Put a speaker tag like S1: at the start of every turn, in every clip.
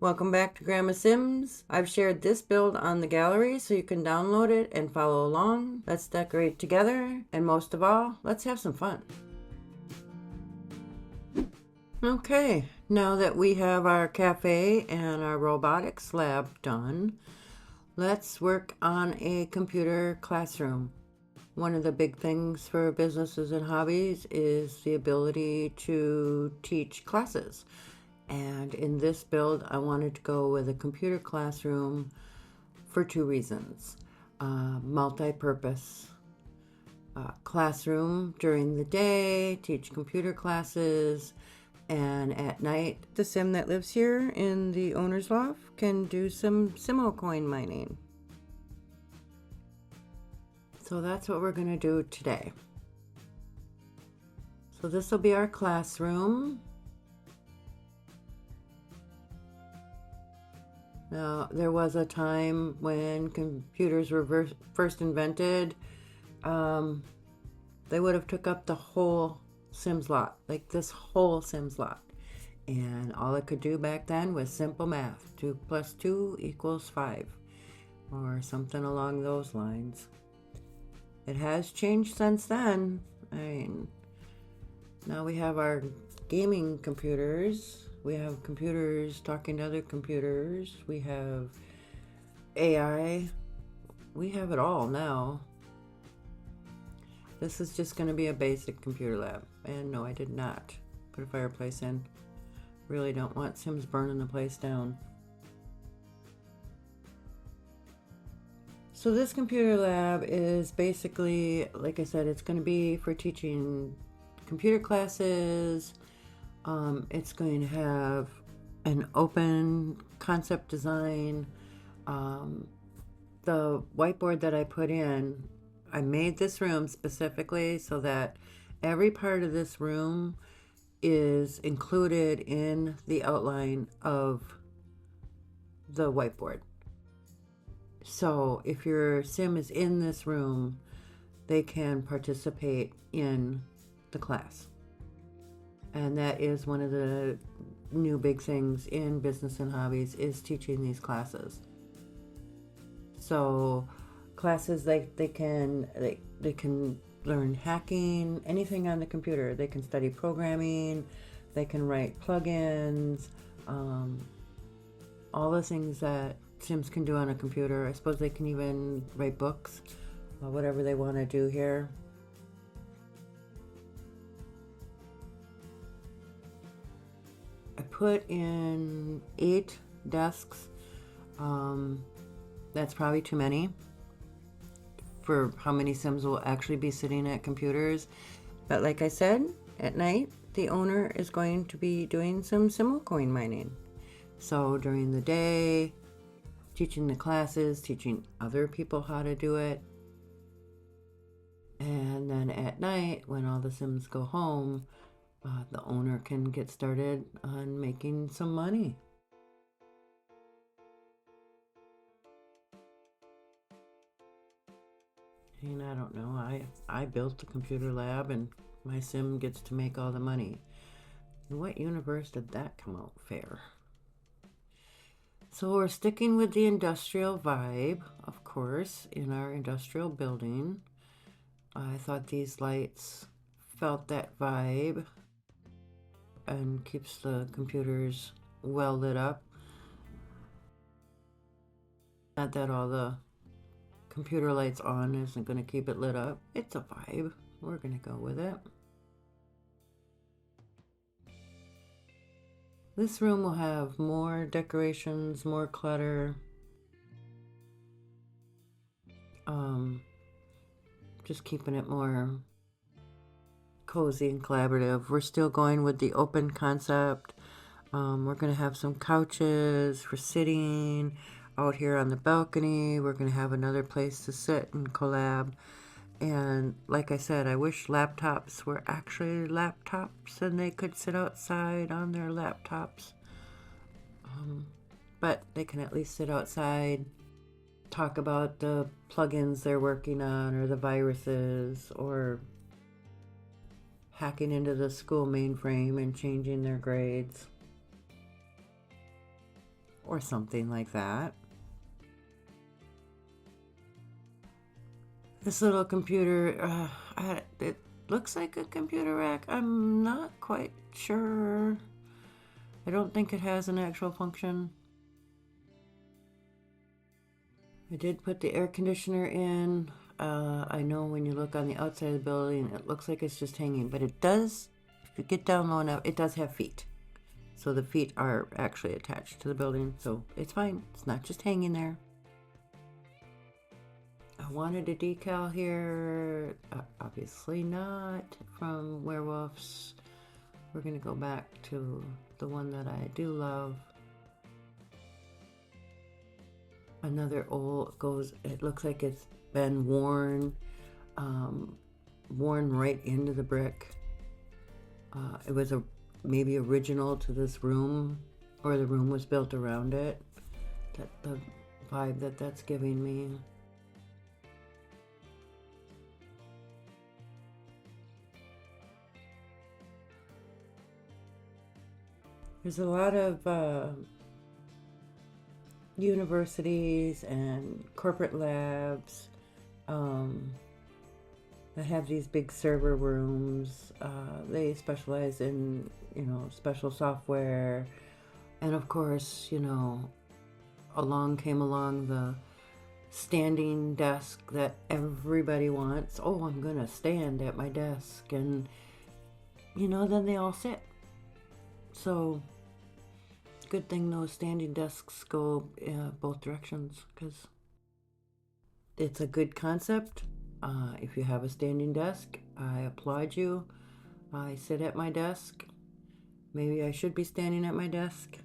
S1: Welcome back to Grandma Sims. I've shared this build on the gallery so you can download it and follow along. Let's decorate together, and most of all, let's have some fun. Okay, now that we have our cafe and our robotics lab done, let's work on a computer classroom. One of the big things for businesses and hobbies is the ability to teach classes. And in this build, I wanted to go with a computer classroom for two reasons. Multi-purpose classroom during the day, teach computer classes, and at night, the sim that lives here in the owner's loft can do some Simo coin mining. So that's what we're going to do today. So this will be our classroom. Now, there was a time when computers were first invented. They would have took up the whole Sims lot, like this whole Sims lot. And all it could do back then was simple math. 2 plus 2 equals 5, or something along those lines. It has changed since then. I mean, now we have our gaming computers. We have computers talking to other computers. We have AI. We have it all now. This is just going to be a basic computer lab. And no, I did not put a fireplace in. Really don't want Sims burning the place down. So this computer lab is basically, like I said, it's going to be for teaching computer classes. It's going to have an open concept design. The whiteboard that I put in, I made this room specifically so that every part of this room is included in the outline of the whiteboard. So if your sim is in this room, they can participate in the class. And that is one of the new big things in business and hobbies, is teaching these classes. So classes, like they can learn hacking, anything on the computer. They can study programming, they can write plugins, all the things that Sims can do on a computer. I suppose they can even write books, whatever they want to do here. I put in 8 desks. That's probably too many for how many Sims will actually be sitting at computers. But like I said, at night, the owner is going to be doing some Simo coin mining. So during the day, teaching the classes, teaching other people how to do it. And then at night, when all the Sims go home, the owner can get started on making some money. And I don't know, I built the computer lab and my sim gets to make all the money. In what universe did that come out fair? So we're sticking with the industrial vibe, of course, in our industrial building. I thought these lights felt that vibe and keeps the computers well lit up. Not that all the computer lights on isn't going to keep it lit up. It's a vibe. We're going to go with it. This room will have more decorations, more clutter. Just keeping it more cozy and collaborative. We're still going with the open concept. We're going to have some couches for sitting out here on the balcony. We're going to have another place to sit and collab. And like I said, I wish laptops were actually laptops and they could sit outside on their laptops. But they can at least sit outside, talk about the plugins they're working on, or the viruses, or hacking into the school mainframe and changing their grades. or something like that. This little computer, it looks like a computer rack. I'm not quite sure. I don't think it has an actual function. I did put the air conditioner in. I know when you look on the outside of the building, it looks like it's just hanging, but it does, if you get down low enough, it does have feet. So the feet are actually attached to the building, so it's fine. It's not just hanging there. I wanted a decal here. Obviously not from Werewolves. We're gonna go back to the one that I do love. Another old it looks like it's been worn right into the brick. It was maybe original to this room, or the room was built around it. The vibe that's giving me. There's a lot of universities and corporate labs that have these big server rooms. They specialize in, special software. And of course, came along the standing desk that everybody wants. Oh, I'm gonna stand at my desk. And, then they all sit. So, good thing those standing desks go both directions, because it's a good concept. If you have a standing desk, I applaud you. I sit at my desk. Maybe I should be standing at my desk.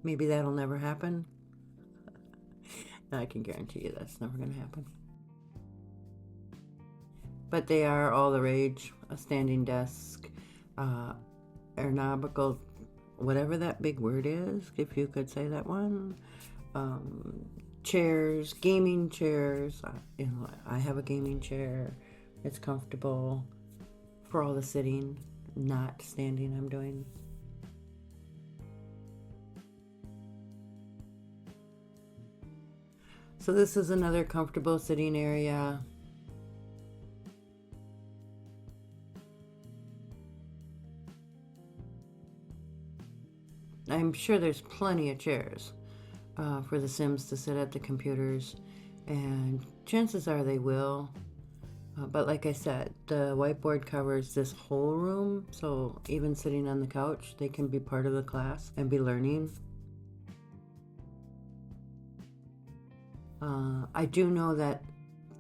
S1: Maybe that'll never happen. I can guarantee you that's never going to happen. But they are all the rage. A standing desk, ergonomical, whatever that big word is, if you could say that one. Chairs, gaming chairs. I have a gaming chair. It's comfortable for all the sitting, not standing I'm doing. So this is another comfortable sitting area. I'm sure there's plenty of chairs for the Sims to sit at the computers, and chances are they will. But like I said, the whiteboard covers this whole room, so even sitting on the couch, they can be part of the class and be learning. I do know that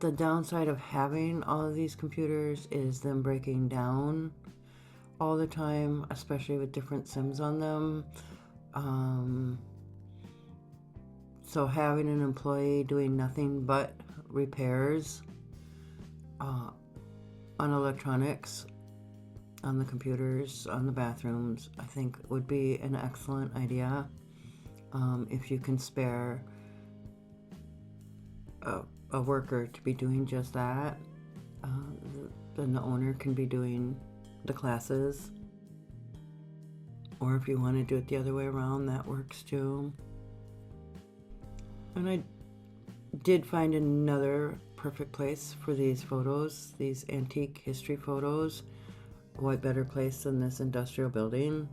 S1: the downside of having all of these computers is them breaking down all the time, especially with different Sims on them. So having an employee doing nothing but repairs on electronics, on the computers, on the bathrooms, I think would be an excellent idea. If you can spare a worker to be doing just that, then the owner can be doing the classes. Or if you want to do it the other way around, that works too. And I did find another perfect place for these photos, these antique history photos. What better place than this industrial building?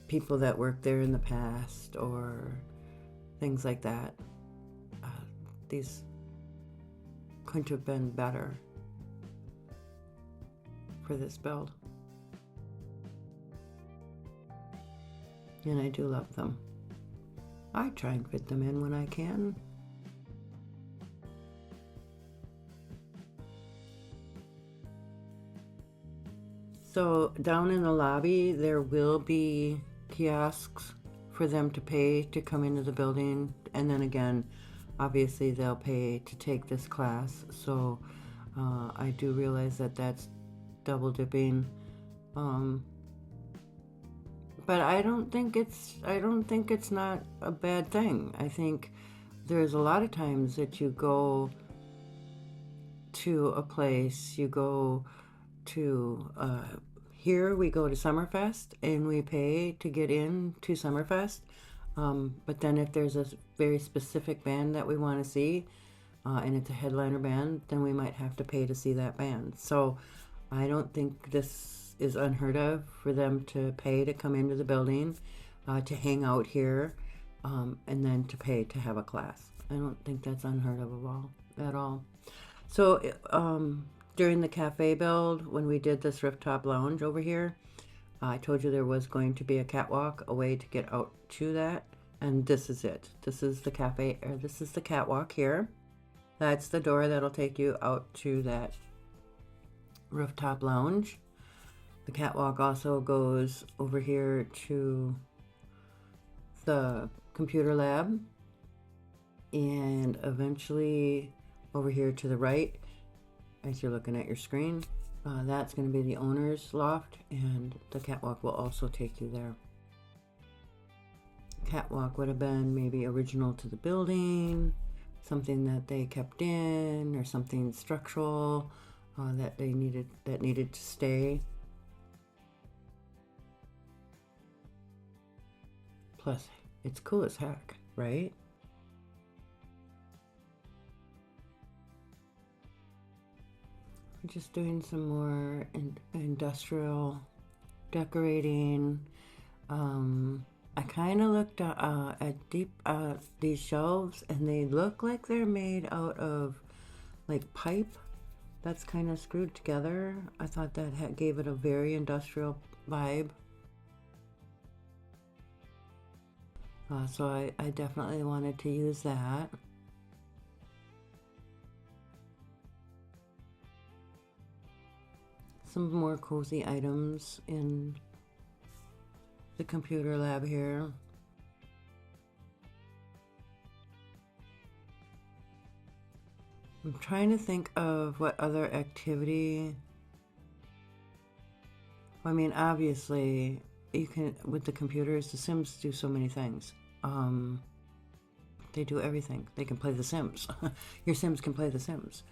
S1: People that worked there in the past or things like that. These couldn't have been better for this build. And I do love them. I try and fit them in when I can. So down in the lobby, there will be kiosks for them to pay to come into the building. And then again, obviously they'll pay to take this class. So I do realize that that's double dipping. But I don't think it's not a bad thing. I think there's a lot of times that you go to a place, you go to here we go to Summerfest and we pay to get in to Summerfest. But then if there's a very specific band that we want to see, and it's a headliner band, then we might have to pay to see that band. So I don't think this is unheard of for them to pay to come into the building, to hang out here, and then to pay to have a class. I don't think that's unheard of at all. So during the cafe build, when we did this rooftop lounge over here, I told you there was going to be a catwalk, a way to get out to that, and this is it. This is the cafe, or this is the catwalk here. That's the door that'll take you out to that rooftop lounge. The catwalk also goes over here to the computer lab, and eventually over here to the right, as you're looking at your screen, that's going to be the owner's loft, and the catwalk will also take you there. Catwalk would have been maybe original to the building, something that they kept in, or something structural that needed to stay. Plus, it's cool as heck, right? I'm just doing some more industrial decorating. I kind of looked at these shelves, and they look like they're made out of like pipe that's kind of screwed together. I thought that gave it a very industrial vibe. So I definitely wanted to use that. Some more cozy items in the computer lab here. I'm trying to think of what other activity. I mean, obviously, you can, with the computers, the Sims do so many things. They do everything. They can play The Sims. Your Sims can play The Sims.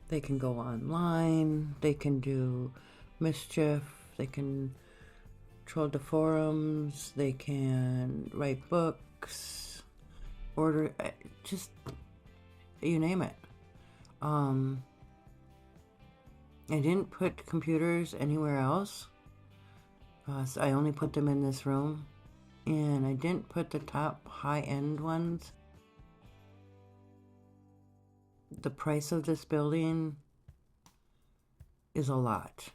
S1: They can go online. They can do mischief. They can troll the forums. They can write books. Order, just you name it. I didn't put computers anywhere else. So I only put them in this room. And I didn't put the top high-end ones. The price of this building is a lot.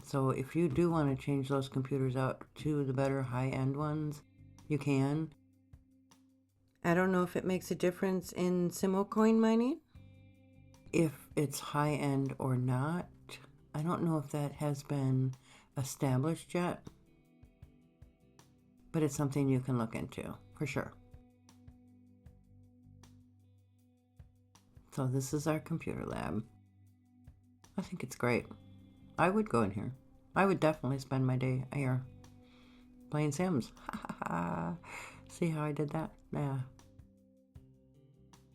S1: So if you do want to change those computers out to the better high-end ones, you can. I don't know if it makes a difference in Simocoin mining, if it's high-end or not. I don't know if that has been established yet, but it's something you can look into for sure. So this is our computer lab. I think it's great. I would go in here. I would definitely spend my day here playing Sims. See how I did that? Yeah.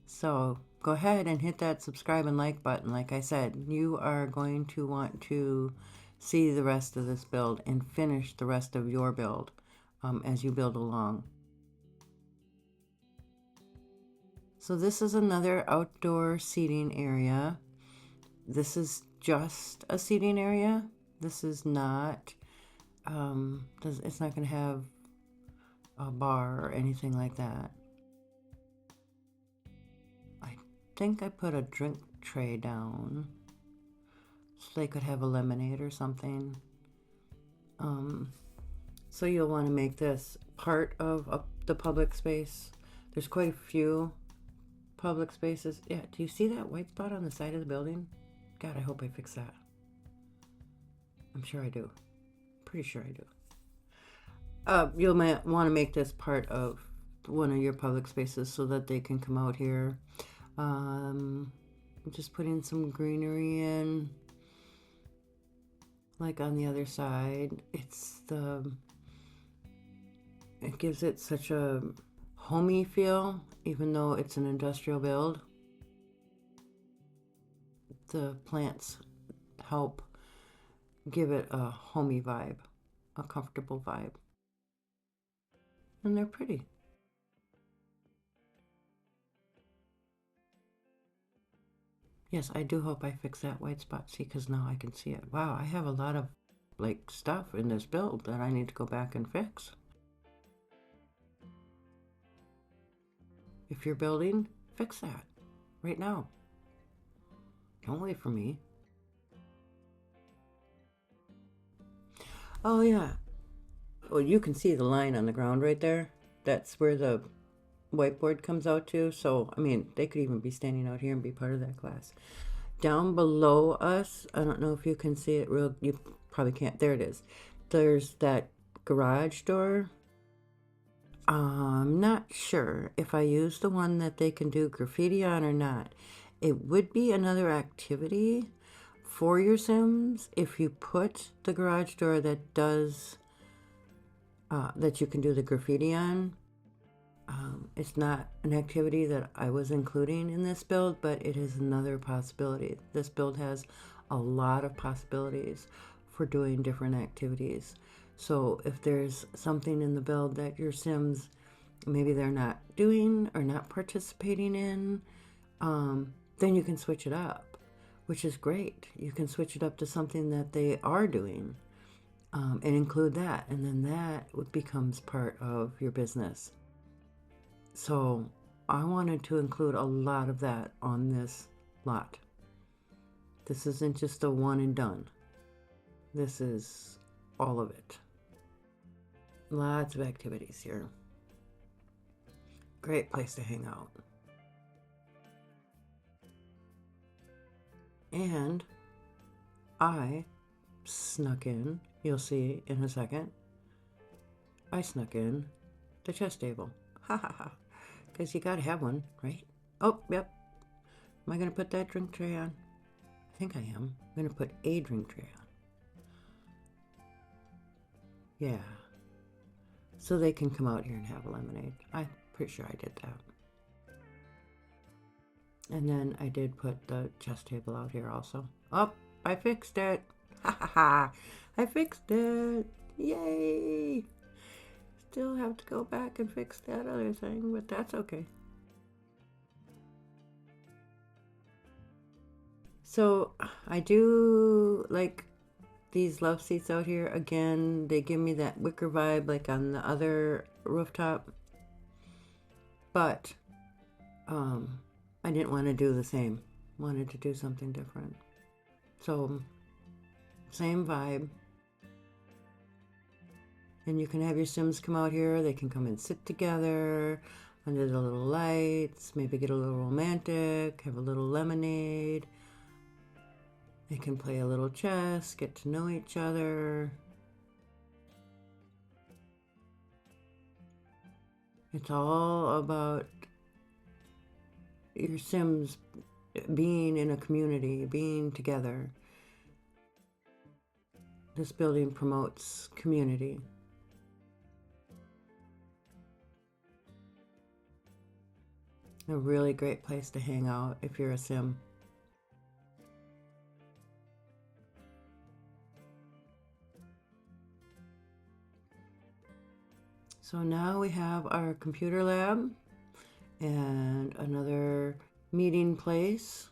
S1: So go ahead and hit that subscribe and like button. Like I said, you are going to want to see the rest of this build and finish the rest of your build as you build along. So this is another outdoor seating area. This is just a seating area. This is not, it's not going to have a bar or anything like that. I think I put a drink tray down so they could have a lemonade or something. So you'll want to make this part of the public space. There's quite a few public spaces. Yeah, do you see that white spot on the side of the building? God, I hope I fix that. I'm sure I do. Pretty sure I do. You'll want to make this part of one of your public spaces so that they can come out here. I'm just putting some greenery in, like on the other side. It gives it such a homey feel, even though it's an industrial build. The plants help give it a homey vibe, a comfortable vibe. And they're pretty. Yes, I do hope I fix that white spot. See, because now I can see it. Wow, I have a lot of like stuff in this build that I need to go back and fix. If you're building, fix that right now. Don't wait for me. Oh yeah. Well, you can see the line on the ground right there. That's where the whiteboard comes out to. So, I mean, they could even be standing out here and be part of that class. Down below us, I don't know if you can see it real, you probably can't. There it is. There's that garage door. I'm not sure if I use the one that they can do graffiti on or not. It would be another activity for your Sims if you put the garage door that does that you can do the graffiti on. It's not an activity that I was including in this build, but it is another possibility. This build has a lot of possibilities for doing different activities. So if there's something in the build that your Sims, maybe they're not doing or not participating in, then you can switch it up, which is great. You can switch it up to something that they are doing and include that. And then that becomes part of your business. So I wanted to include a lot of that on this lot. This isn't just a one and done. This is all of it. Lots of activities here. Great place to hang out. And I snuck in, you'll see in a second, I snuck in the chess table. Ha ha ha. Because you gotta have one, right? Oh, yep. Am I gonna put that drink tray on? I think I am. I'm gonna put a drink tray on. Yeah. So they can come out here and have a lemonade. I'm pretty sure I did that. And then I did put the chess table out here also. Oh, I fixed it. Ha ha ha. I fixed it. Yay. Still have to go back and fix that other thing, but that's okay. So I do like these love seats out here. Again, they give me that wicker vibe like on the other rooftop. But I didn't want to do the same. Wanted to do something different. So same vibe. And you can have your Sims come out here. They can come and sit together under the little lights, maybe get a little romantic, have a little lemonade. They can play a little chess, get to know each other. It's all about your Sims being in a community, being together. This building promotes community. A really great place to hang out if you're a Sim. So now we have our computer lab and another meeting place.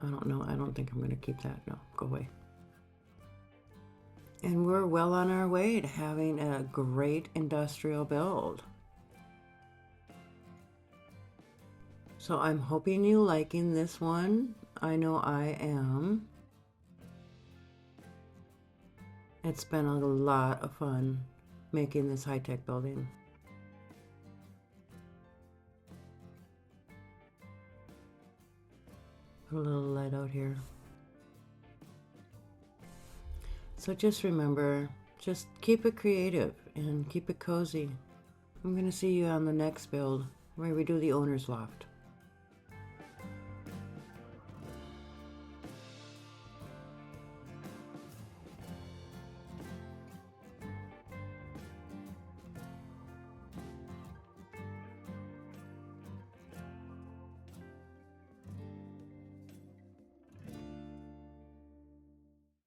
S1: I don't know. I don't think I'm going to keep that. No, go away. And we're well on our way to having a great industrial build. So I'm hoping you liking this one. I know I am. It's been a lot of fun making this high-tech building. Put a little light out here. So just remember, just keep it creative and keep it cozy. I'm going to see you on the next build where we do the owner's loft.